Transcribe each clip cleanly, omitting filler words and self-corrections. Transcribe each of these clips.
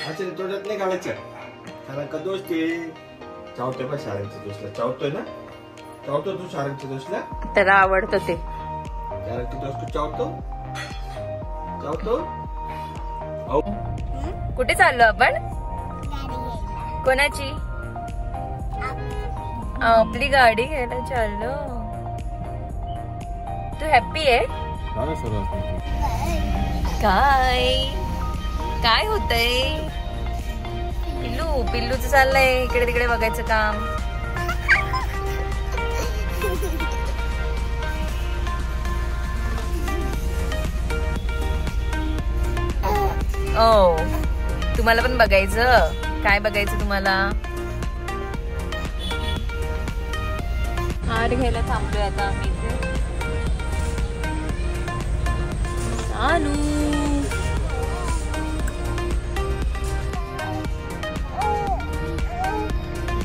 अच्छा तोंडात नाही घालायचं कारण का दोष ते चावतोय पण शाळेच्या दोषला चावतोय ना चावतो तू शाळेच्या दोषला त्याला आवडतं ते शाळेच्या दोष तू चावतो चावतो कुठे चाललो आपण कोणाची आपली गाडी घ्यायला चाललो तू हॅप्पी आहे काय काय होतंय पिल्लू पिल्लूच चाललंय इकडे तिकडे बघायचं काम ओ तुम्हाला पण बघायचं काय बघायचं तुम्हाला हार घ्यायला थांबलोय आता आम्ही इथे चालू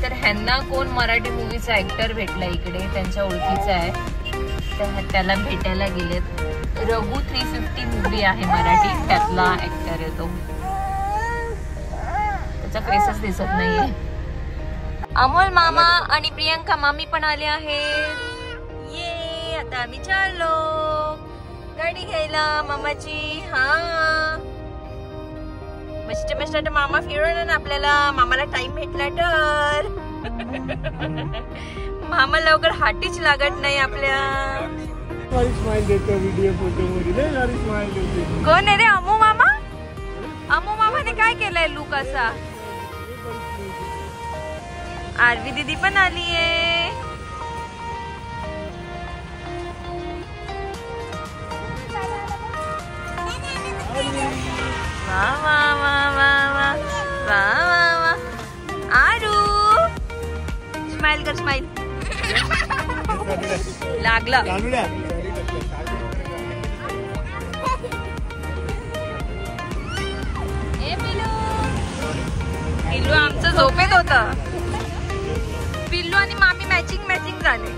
तर ह्यांना कोण मराठी मूवीचा ऍक्टर भेटला इकडे त्यांच्या ओळखीचा आहे त्याला भेटायला गेलेत रघु 350 मूवी आहे मराठी त्यातला ऍक्टर आहे तो त्याचा फेसच दिसत नाहीये अमोल मामा आणि प्रियंका मामी पण आले आहेत ये आता आम्ही चाललो गाडी घ्यायला मामाची हा मस्त मस्त आता मामा फिरवणार ना आपल्याला मामाला टाइम भेटला तर मामा लवकर हाटीच लागत नाही आपल्या कोण आहे रे अमू मामा अमू मामाने काय केलंय लुक असा आरवी दीदी पण आलीये वा वा वा वा वा वा वा वा आरू स्माइल कर स्माइल लागला पिल्लू आमचं झोपेत होतं पिल्लू आणि मामी मॅचिंग मॅचिंग झाले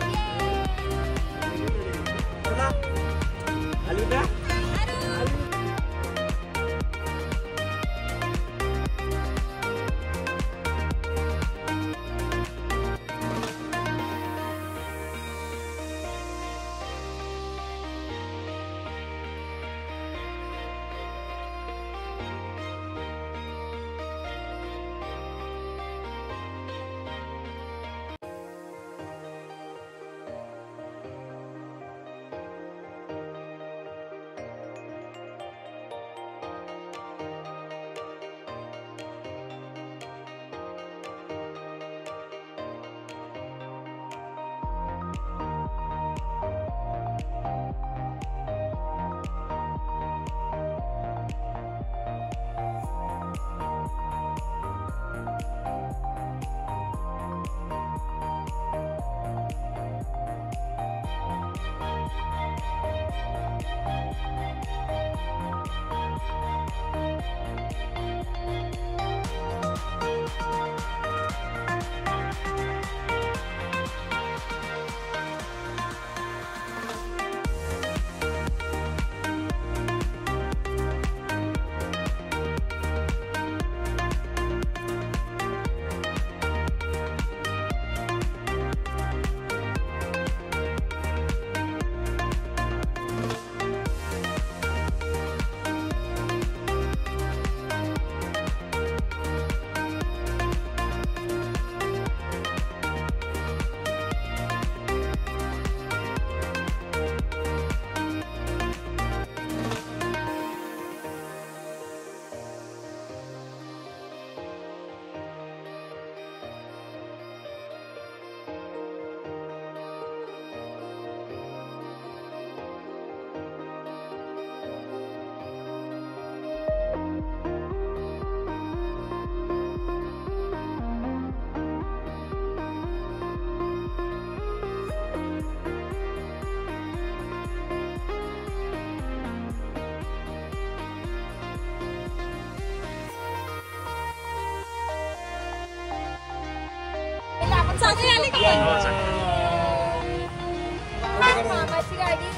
मामाची गाडी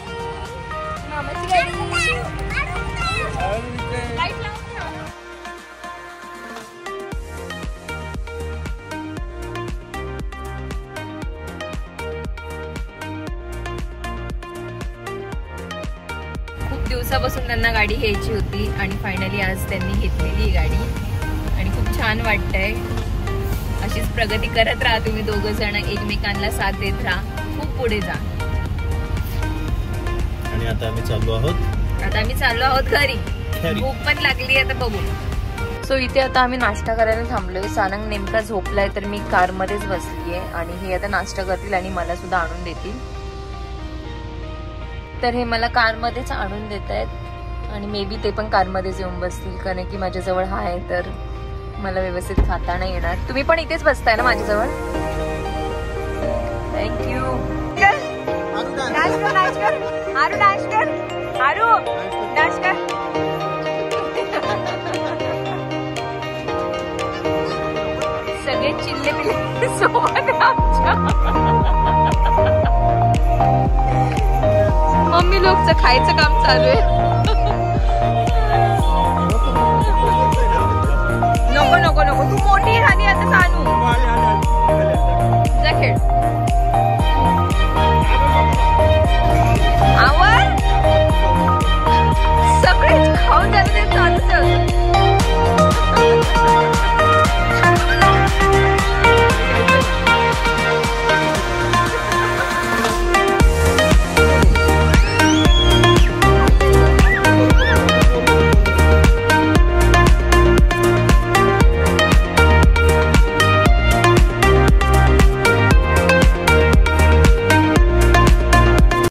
दिवसापासून त्यांना गाडी घ्यायची होती आणि फायनली आज त्यांनी घेतलेली गाडी आणि खूप छान वाटतंय. अशीच प्रगती करत राहा तुम्ही दोघं जण, एकमेकांना साथ देत राहा, खूप पुढे जा. आणि आता आम्ही चाललो आहोत घरी. भूक पण लागली आता बघू. सो इथे आता आम्ही नाश्ता करायला थांबलोय. सानंग नेमका झोपलाय तर मी कार मध्येच बसलीये आणि हे आता नाश्ता करतील आणि मला सुद्धा आणून देतील. तर हे मला कार मध्येच आणून देत आहेत आणि मे बी ते पण कार मध्येच येऊन बसतील कारण की माझ्याजवळ हा आहे तर मला व्यवस्थित खाता नाही येणार. तुम्ही पण इथेच बसताय ना माझ्याजवळ. थँक्यू. सगळे चिल्ले पिल्ले सोबत आमच्या. मम्मी लोकचं खायचं काम चालू आहे. नको नको नको, तू मोठी झाली आता. सांगू जा खेळ.